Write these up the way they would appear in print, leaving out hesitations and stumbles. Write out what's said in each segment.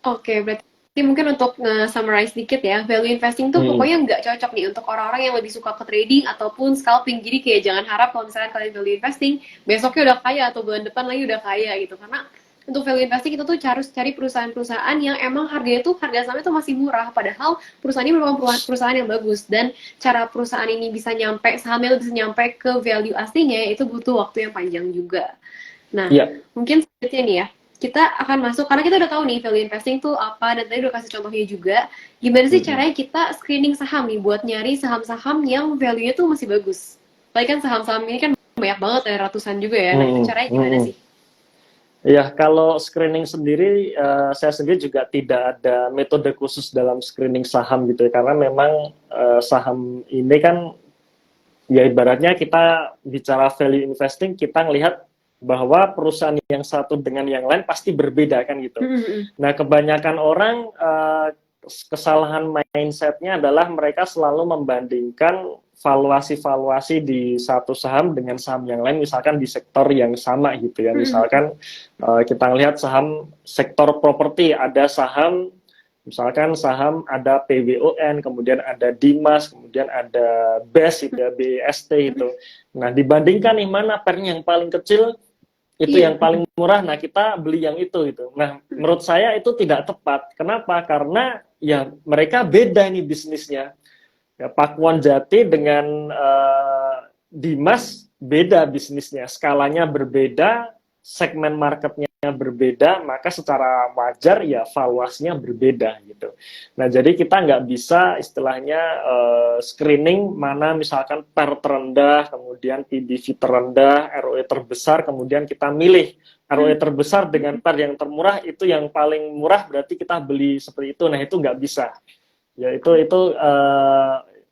Oke, berarti mungkin untuk nge-summarize dikit ya, value investing tuh Hmm, pokoknya nggak cocok nih untuk orang-orang yang lebih suka ke trading ataupun scalping. Jadi kayak jangan harap kalau misalnya kalian value investing, besoknya udah kaya atau bulan depan lagi udah kaya gitu. Karena untuk value investing kita tuh harus cari perusahaan-perusahaan yang emang harganya tuh harga sahamnya tuh masih murah. Padahal perusahaan ini merupakan perusahaan yang bagus dan cara perusahaan ini bisa nyampe sahamnya bisa nyampe ke value aslinya itu butuh waktu yang panjang juga. Nah, iya. mungkin selanjutnya nih ya, kita akan masuk karena kita udah tahu nih value investing tuh apa dan tadi udah kasih contohnya juga. Gimana sih Hmm, caranya kita screening saham nih buat nyari saham-saham yang value-nya tuh masih bagus. Apalagi kan saham-saham ini kan banyak banget ada ratusan juga ya. Nah, itu hmm, caranya hmm, gimana hmm. sih? Ya, kalau screening sendiri, saya sendiri juga tidak ada metode khusus dalam screening saham gitu ya, karena memang saham ini kan ya ibaratnya kita bicara value investing, kita ngelihat bahwa perusahaan yang satu dengan yang lain pasti berbeda kan gitu. Nah, kebanyakan orang kesalahan mindsetnya adalah mereka selalu membandingkan valuasi-valuasi di satu saham dengan saham yang lain, misalkan di sektor yang sama gitu ya. Misalkan kita lihat saham sektor properti, ada saham misalkan saham ada PWON, kemudian ada Dimas, kemudian ada BES itu ya, BEST itu. Nah, dibandingkan nih mana pernya yang paling kecil, itu Iya. yang paling murah, nah kita beli yang itu gitu. Nah, menurut saya itu tidak tepat. Kenapa? Karena ya mereka beda nih bisnisnya. Ya, Pakuan Jati dengan Dimas beda bisnisnya, skalanya berbeda, segmen marketnya berbeda, maka secara wajar ya valuasinya berbeda gitu. Nah, jadi kita nggak bisa istilahnya screening mana misalkan per terendah, kemudian PBV terendah, ROE terbesar, kemudian kita milih ROE terbesar dengan per yang termurah, itu yang paling murah berarti kita beli seperti itu. Nah, itu nggak bisa. Ya itu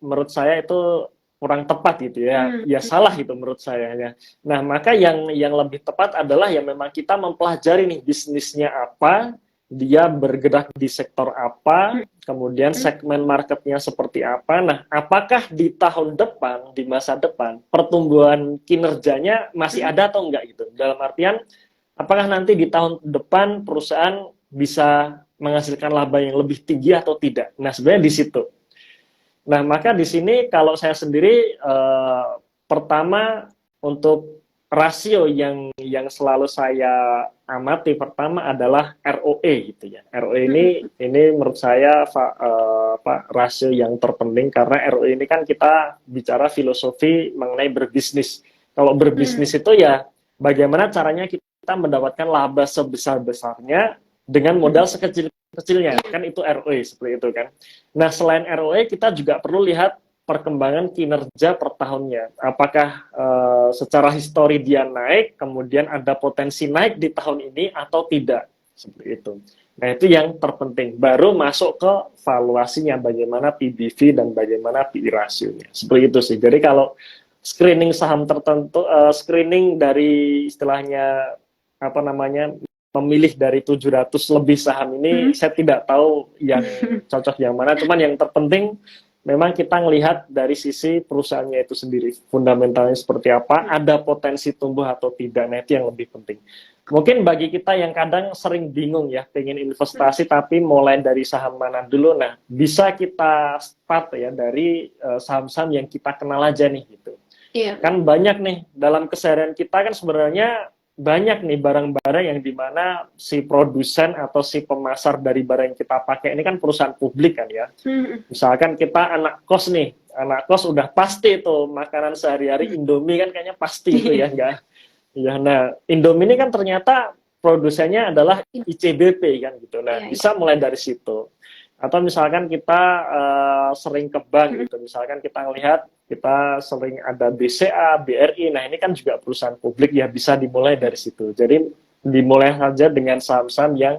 menurut saya itu kurang tepat gitu ya, ya salah gitu menurut saya ya. Nah, maka yang lebih tepat adalah ya memang kita mempelajari nih bisnisnya apa, dia bergerak di sektor apa, kemudian segmen marketnya seperti apa. Nah, apakah di tahun depan, di masa depan pertumbuhan kinerjanya masih ada atau enggak gitu, dalam artian apakah nanti di tahun depan perusahaan bisa menghasilkan laba yang lebih tinggi atau tidak. Nah, sebenarnya di situ. Nah, maka di sini kalau saya sendiri pertama untuk rasio yang selalu saya amati pertama adalah ROE gitu ya. ROE ini menurut saya rasio yang terpenting karena ROE ini kan kita bicara filosofi mengenai berbisnis. Kalau berbisnis itu ya bagaimana caranya kita mendapatkan laba sebesar-besarnya dengan modal sekecil-kecilnya. Kan itu ROE seperti itu kan. Nah, selain ROE, kita juga perlu lihat perkembangan kinerja per tahunnya. Apakah secara histori dia naik, kemudian ada potensi naik di tahun ini atau tidak. Seperti itu. Nah, itu yang terpenting. Baru masuk ke valuasinya, bagaimana PBV dan bagaimana PE rasionya. Seperti itu sih. Jadi kalau screening saham tertentu, screening dari istilahnya apa namanya memilih dari 700 lebih saham ini saya tidak tahu yang cocok yang mana, cuman yang terpenting memang kita melihat dari sisi perusahaannya itu sendiri, fundamentalnya seperti apa, ada potensi tumbuh atau tidak, nah itu yang lebih penting. Mungkin bagi kita yang kadang sering bingung ya, pengen investasi tapi mulai dari saham mana dulu, nah bisa kita start ya dari saham-saham yang kita kenal aja nih gitu. Iya. Kan banyak nih dalam keseharian kita kan sebenarnya banyak nih barang-barang yang dimana si produsen atau si pemasar dari barang yang kita pakai ini kan perusahaan publik kan ya. Misalkan kita anak kos nih, anak kos udah pasti itu makanan sehari-hari Indomie kan kayaknya pasti itu ya enggak. Ya, nah Indomie ini kan ternyata produsennya adalah ICBP kan gitu. Nah, Iya. bisa mulai dari situ. Atau misalkan kita sering ke bank gitu, misalkan kita lihat kita sering ada BCA, BRI, nah ini kan juga perusahaan publik ya bisa dimulai dari situ. Jadi dimulai saja dengan saham-saham yang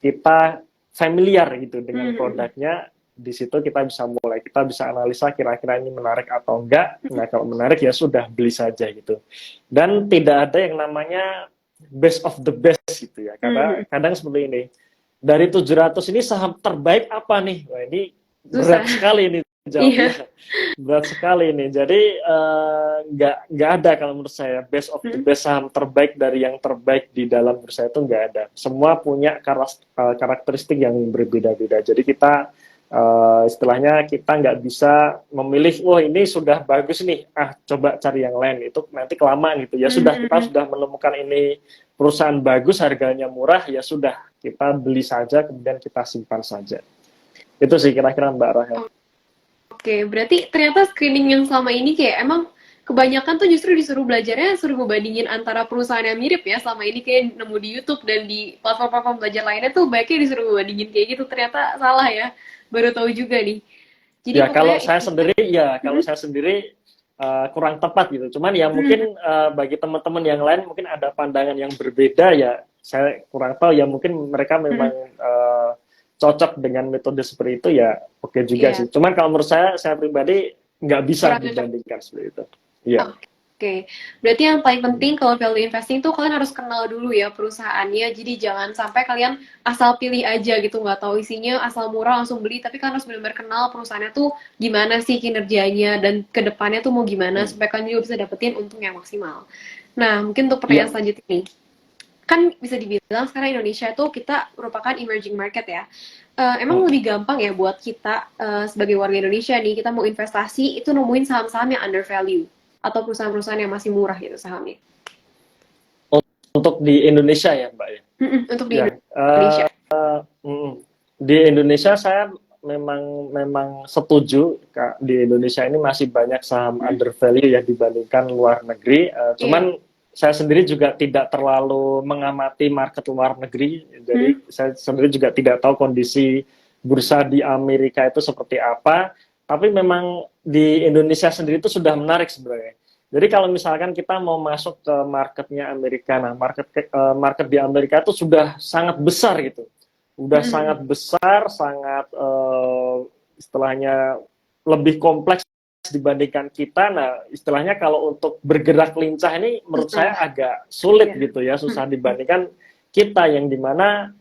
kita familiar gitu dengan produknya, di situ kita bisa mulai, kita bisa analisa kira-kira ini menarik atau enggak. Nah kalau menarik ya sudah beli saja gitu. Dan tidak ada yang namanya best of the best gitu ya, karena kadang seperti ini dari 700 ini saham terbaik apa nih? Wah, ini Susah. berat sekali ini Iya. jawabnya. Berat sekali ini. Jadi nggak ada kalau menurut saya best of the best saham terbaik dari yang terbaik di dalam bursa itu nggak ada. Semua punya karakteristik yang berbeda-beda. Jadi kita istilahnya kita nggak bisa memilih, wah ini sudah bagus nih, coba cari yang lain, itu nanti kelamaan gitu. Ya sudah, kita sudah menemukan ini perusahaan bagus, harganya murah, ya sudah kita beli saja, kemudian kita simpan saja. Itu sih kira-kira Mbak Rahel. Oke, berarti ternyata screening yang selama ini kayak emang kebanyakan tuh justru disuruh belajarnya suruh ngebandingin antara perusahaan yang mirip ya. Selama ini kayak nemu di YouTube dan di platform-platform belajar lainnya tuh baiknya disuruh ngebandingin kayak gitu. Ternyata salah ya. Baru tahu juga nih. Jadi Ya kalau pokoknya saya sendiri kalau saya sendiri kurang tepat gitu. Cuman ya mungkin bagi teman-teman yang lain mungkin ada pandangan yang berbeda, ya saya kurang tahu, ya mungkin mereka memang cocok dengan metode seperti itu, ya oke juga sih. Cuman kalau menurut saya pribadi nggak bisa dibandingkan seperti itu. Iya. Oke, berarti yang paling penting kalau value investing tuh kalian harus kenal dulu ya perusahaannya. Jadi jangan sampai kalian asal pilih aja gitu, nggak tahu isinya, asal murah langsung beli. Tapi kalian harus benar-benar kenal perusahaannya tuh gimana sih kinerjanya dan kedepannya tuh mau gimana supaya kalian juga bisa dapetin untung yang maksimal. Nah, mungkin untuk pertanyaan selanjutnya nih, kan bisa dibilang sekarang Indonesia itu kita merupakan emerging market ya. Emang lebih gampang ya buat kita sebagai warga Indonesia nih, kita mau investasi itu nemuin saham-saham yang undervalue atau perusahaan-perusahaan yang masih murah gitu sahamnya. Untuk di Indonesia ya Mbak ya? Untuk di Indonesia. Di Indonesia saya memang setuju, Kak, di Indonesia ini masih banyak saham undervalue ya dibandingkan luar negeri. Cuman saya sendiri juga tidak terlalu mengamati market luar negeri, jadi saya sendiri juga tidak tahu kondisi bursa di Amerika itu seperti apa. Tapi memang di Indonesia sendiri itu sudah menarik sebenarnya. Jadi kalau misalkan kita mau masuk ke marketnya Amerika, nah market di Amerika itu sudah sangat besar gitu, udah sangat besar, sangat istilahnya lebih kompleks dibandingkan kita. Nah, istilahnya kalau untuk bergerak lincah ini menurut saya agak sulit gitu ya, susah dibandingkan kita yang dimana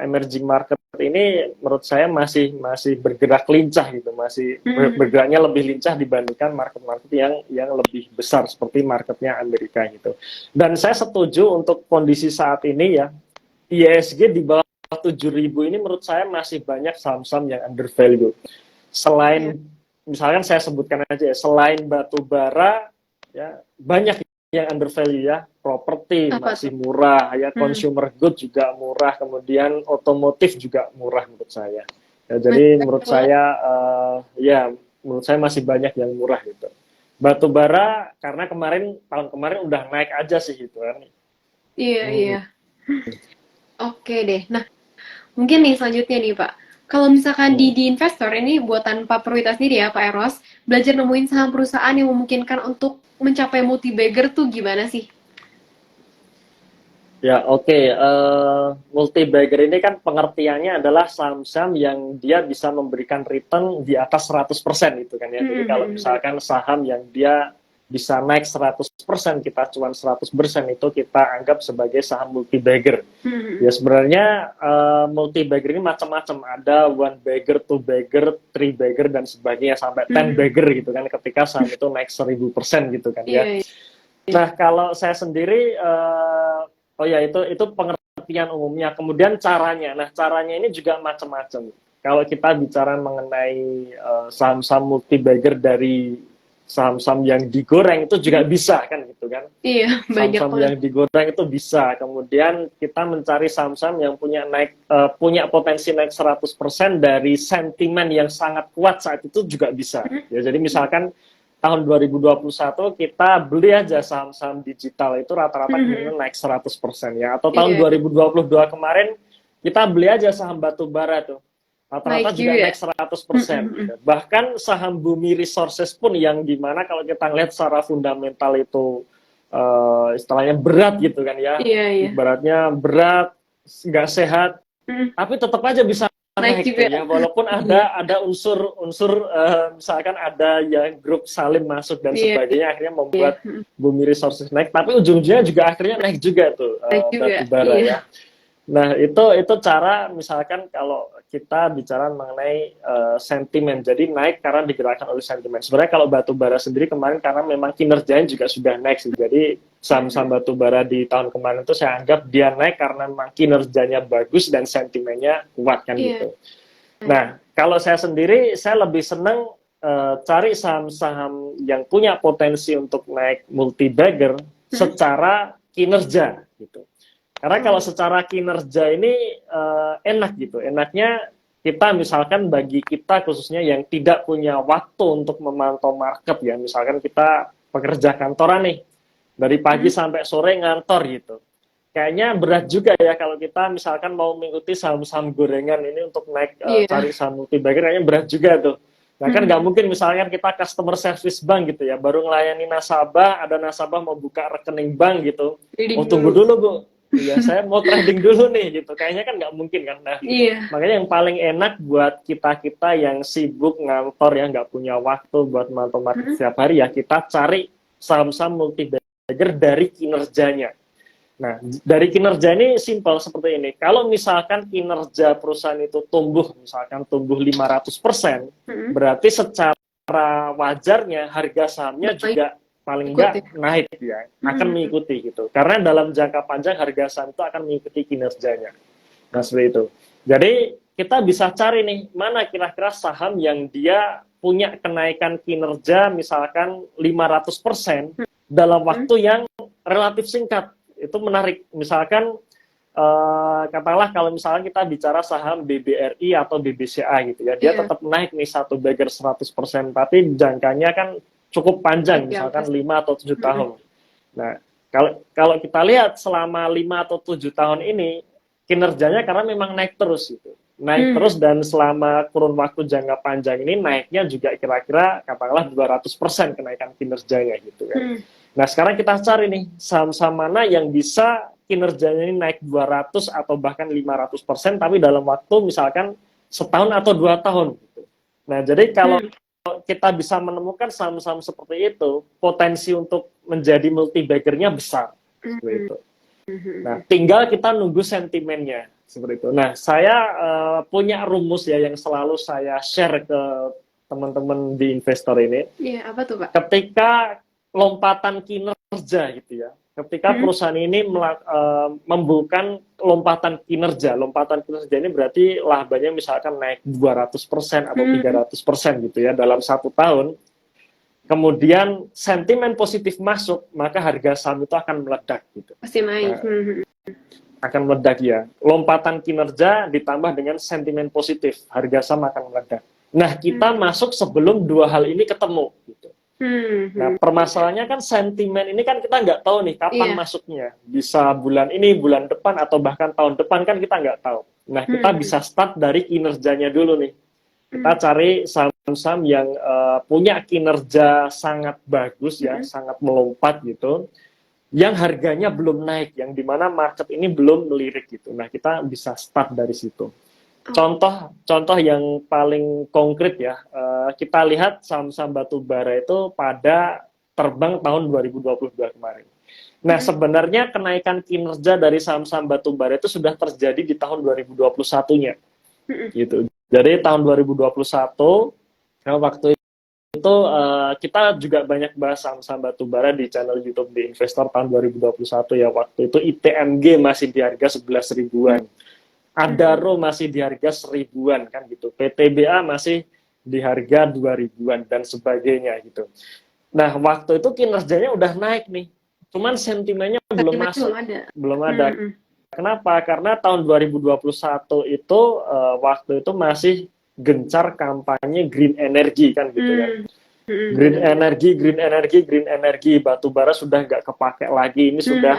emerging market ini menurut saya masih bergerak lincah gitu, masih bergeraknya lebih lincah dibandingkan market-market yang lebih besar seperti marketnya Amerika gitu. Dan saya setuju untuk kondisi saat ini ya, IISG di bawah 7.000 ini menurut saya masih banyak saham-saham yang undervalue. Selain misalkan saya sebutkan aja ya, selain batu bara ya banyak yang undervalue ya, properti masih murah ya, consumer good juga murah, kemudian otomotif juga murah menurut saya. Ya, jadi menurut saya menurut saya masih banyak yang murah gitu. Batu bara karena tahun kemarin udah naik aja sih gitu kan. Iya. Oke deh. Nah, mungkin nih selanjutnya nih Pak. Kalau misalkan di investor ini buatan Pak Purwita sendiri ya Pak Eros, belajar nemuin saham perusahaan yang memungkinkan untuk mencapai multi-bagger tuh gimana sih? Ya oke. Multi-bagger ini kan pengertiannya adalah saham-saham yang dia bisa memberikan return di atas 100% itu kan ya. Jadi kalau misalkan saham yang dia bisa naik 100%, kita cuan 100%, itu kita anggap sebagai saham multi-bagger. Ya sebenarnya multi-bagger ini macam-macam. Ada one bagger, two bagger, three bagger, dan sebagainya sampai 10 bagger gitu kan, ketika saham itu naik 1000% gitu kan ya. Nah kalau saya sendiri itu pengertian umumnya. Kemudian caranya. Nah, caranya ini juga macam-macam. Kalau kita bicara mengenai saham-saham multi-bagger dari saham-saham yang digoreng itu juga bisa kan gitu kan. Iya, banyak saham-saham yang digoreng itu bisa. Kemudian kita mencari saham-saham yang punya potensi naik 100% dari sentimen yang sangat kuat saat itu juga bisa. Ya, jadi misalkan tahun 2021 kita beli aja saham-saham digital itu rata-rata kemudian naik 100% ya. Atau tahun 2022 kemarin kita beli aja saham batu bara tuh. Rata-rata juga naik 100%. Gitu. Bahkan saham Bumi Resources pun yang dimana kalau kita lihat secara fundamental itu istilahnya berat gitu kan ya. Ibaratnya berat, nggak sehat, tapi tetap aja bisa naik juga ya, walaupun ada unsur misalkan ada yang grup Salim masuk dan sebagainya, akhirnya membuat Bumi Resources naik, tapi ujung-ujungnya juga akhirnya naik juga tuh batu bara ya. Nah, itu cara misalkan kalau kita bicara mengenai sentimen. Jadi naik karena digerakkan oleh sentimen. Sebenarnya kalau batu bara sendiri kemarin karena memang kinerjanya juga sudah naik sih. Jadi saham-saham batu bara di tahun kemarin itu saya anggap dia naik karena memang kinerjanya bagus dan sentimennya kuat kan Iya. gitu. Nah, kalau saya sendiri saya lebih senang cari saham-saham yang punya potensi untuk naik multi bagger secara kinerja gitu. Karena kalau secara kinerja ini enak gitu. Enaknya kita misalkan bagi kita khususnya yang tidak punya waktu untuk memantau market ya. Misalkan kita pekerja kantoran nih. Dari pagi sampai sore ngantor gitu. Kayaknya berat juga ya kalau kita misalkan mau mengikuti saham-saham gorengan ini untuk naik Iya. cari saham multi bagger kayaknya berat juga tuh. Nah kan nggak mungkin misalkan kita customer service bank gitu ya, baru ngelayani nasabah, ada nasabah mau buka rekening bank gitu. Oh Reading tunggu dulu. dulu Bu, iya saya mau trading dulu nih gitu. Kayaknya kan nggak mungkin kan. Nah Iya. makanya yang paling enak buat kita-kita yang sibuk ngantor ya nggak punya waktu buat mantau market setiap hari ya kita cari saham-saham multi bagger dari kinerjanya. Nah, dari kinerja ini simpel seperti ini. Kalau misalkan kinerja perusahaan itu tumbuh, misalkan tumbuh 500%, berarti secara wajarnya harga sahamnya Baik, juga paling ikut enggak ya. naik ya, akan mengikuti gitu. Karena dalam jangka panjang harga saham itu akan mengikuti kinerjanya. Nah, seperti itu. Jadi, kita bisa cari nih, mana kira-kira saham yang dia punya kenaikan kinerja misalkan 500% dalam waktu yang relatif singkat. Itu menarik. Misalkan katakanlah kalau misalnya kita bicara saham BBRI atau BBCA gitu ya, dia Iya. tetap naik nih satu bagger 100%, tapi jangkanya kan cukup panjang, Iya, misalkan pasti. 5 atau 7 tahun. Nah, kalau kita lihat selama 5 atau 7 tahun ini kinerjanya karena memang naik terus gitu. Naik terus dan selama kurun waktu jangka panjang ini naiknya juga kira-kira katakanlah 200% kenaikan kinerjanya gitu kan. Nah, sekarang kita cari nih saham-saham mana yang bisa kinerjanya ini naik 200 atau bahkan 500% tapi dalam waktu misalkan setahun atau 2 tahun gitu. Nah, jadi kalau kita bisa menemukan saham-saham seperti itu, potensi untuk menjadi multi baggernya besar seperti itu. Nah, tinggal kita nunggu sentimennya seperti itu. Nah, saya punya rumus ya yang selalu saya share ke teman-teman di investor ini. Iya, apa tuh, Pak? Ketika lompatan kinerja gitu ya, ketika perusahaan ini membuka lompatan kinerja ini berarti labanya misalkan naik 200% atau 300% gitu ya dalam 1 tahun. Kemudian sentimen positif masuk, maka harga saham itu akan meledak gitu. Pasti naik. Nah, akan meledak ya. Lompatan kinerja ditambah dengan sentimen positif, harga saham akan meledak. Nah, kita masuk sebelum dua hal ini ketemu gitu. Nah, permasalahannya kan sentimen ini kan kita nggak tahu nih kapan masuknya. Bisa bulan ini, bulan depan, atau bahkan tahun depan kan kita nggak tahu. Nah, kita bisa start dari kinerjanya dulu nih. Kita cari saham-saham yang punya kinerja sangat bagus ya, sangat melompat gitu. Yang harganya belum naik, yang dimana market ini belum melirik gitu. Nah, kita bisa start dari situ. Contoh yang paling konkret ya, kita lihat saham-saham batu bara itu pada terbang tahun 2022 kemarin. Nah, sebenarnya kenaikan kinerja dari saham-saham batu bara itu sudah terjadi di tahun 2021-nya. Gitu. Jadi tahun 2021 waktu itu kita juga banyak bahas saham-saham batu bara di channel YouTube di Investor tahun 2021 ya. Waktu itu ITMG masih di harga 11 ribuan. Adaro masih di harga 1000-an kan gitu. PTBA masih di harga 2000-an dan sebagainya gitu. Nah, waktu itu kinerjanya udah naik nih. Cuman sentimennya belum masuk. Belum ada. Kenapa? Karena tahun 2021 itu waktu itu masih gencar kampanye green energy kan gitu kan. Green energy, batu bara sudah nggak kepake lagi. Ini sudah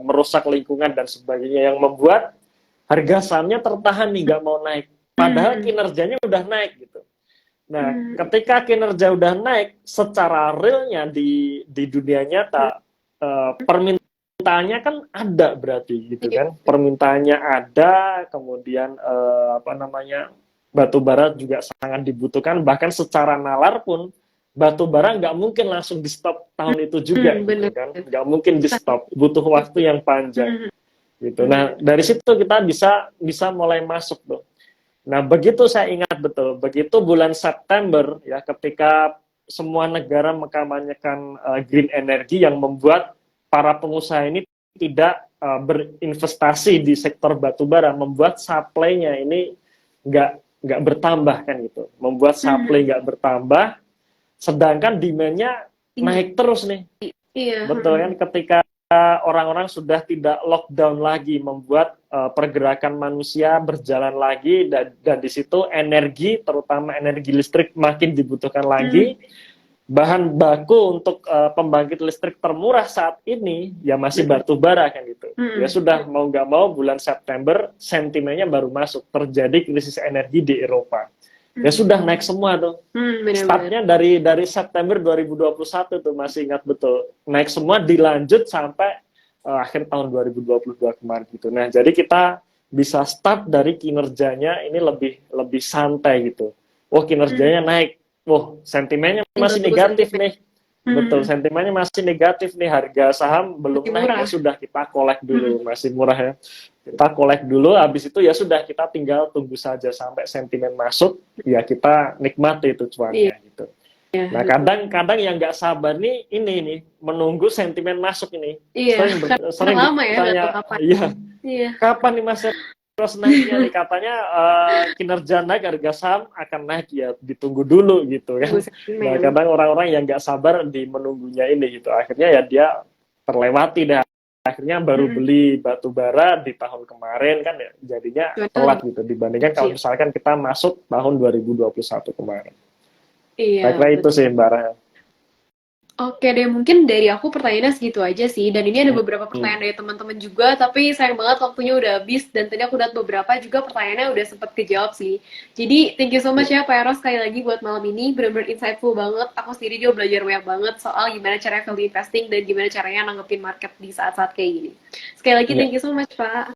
merusak lingkungan dan sebagainya yang membuat harga sahamnya tertahan nih, nggak mau naik. Padahal kinerjanya udah naik gitu. Nah, ketika kinerja udah naik, secara realnya di dunia nyata, permintaannya kan ada berarti gitu kan. Permintaannya ada, kemudian batu bara juga sangat dibutuhkan. Bahkan secara nalar pun, batu bara nggak mungkin langsung di stop tahun itu juga gitu kan. Nggak mungkin di stop, butuh waktu yang panjang. gitu. Nah, dari situ kita bisa mulai masuk tuh. Nah, begitu saya ingat betul, begitu bulan September ya, ketika semua negara mengkampanyekan green energy yang membuat para pengusaha ini tidak berinvestasi di sektor batubara, membuat supply-nya ini nggak bertambah kan gitu, membuat supply nggak bertambah, sedangkan demand-nya naik terus nih. Iya. Betul kan, ketika orang-orang sudah tidak lockdown lagi, membuat pergerakan manusia berjalan lagi, dan di situ energi, terutama energi listrik makin dibutuhkan lagi. Bahan baku untuk pembangkit listrik termurah saat ini ya masih batu bara kan gitu. Ya sudah, mau nggak mau bulan September sentimennya baru masuk, terjadi krisis energi di Eropa. Ya sudah, naik semua tuh. Startnya dari September 2021 tuh, masih ingat betul. Naik semua, dilanjut sampai akhir tahun 2022 kemarin gitu. Nah, jadi kita bisa start dari kinerjanya ini lebih santai gitu. Oh, kinerjanya naik. Oh, sentimennya masih negatif nih. Betul, sentimennya masih negatif nih. Harga saham belum naik, ya sudah, kita collect dulu. Masih murah ya. Kita collect dulu, habis itu ya sudah, kita tinggal tunggu saja sampai sentimen masuk, ya kita nikmati itu cuannya gitu. Nah, kadang yang nggak sabar nih, ini nih, menunggu sentimen masuk ini. Sering lama ya, ditanya, kapan nih Mas terus naiknya nih, katanya kinerja naik, harga saham akan naik, ya ditunggu dulu gitu kan. Nah, kadang orang-orang yang nggak sabar di menunggunya ini gitu, akhirnya ya dia terlewati dah. Akhirnya baru beli batu bara di tahun kemarin kan, ya jadinya telat gitu dibandingkan kalau misalkan kita masuk tahun 2021 kemarin. Kira-kira itu sih Mbak Rahel. Oke deh, mungkin dari aku pertanyaannya segitu aja sih. Dan ini ada beberapa pertanyaan dari teman-teman juga, tapi sayang banget waktunya udah habis. Dan tadi aku lihat beberapa juga pertanyaannya udah sempet kejawab sih. Jadi, thank you so much ya Pak Eros sekali lagi buat malam ini. Bener-bener insightful banget. Aku sendiri juga belajar banyak banget soal gimana cara value investing dan gimana caranya nanggepin market di saat-saat kayak gini. Sekali lagi, thank you so much Pak.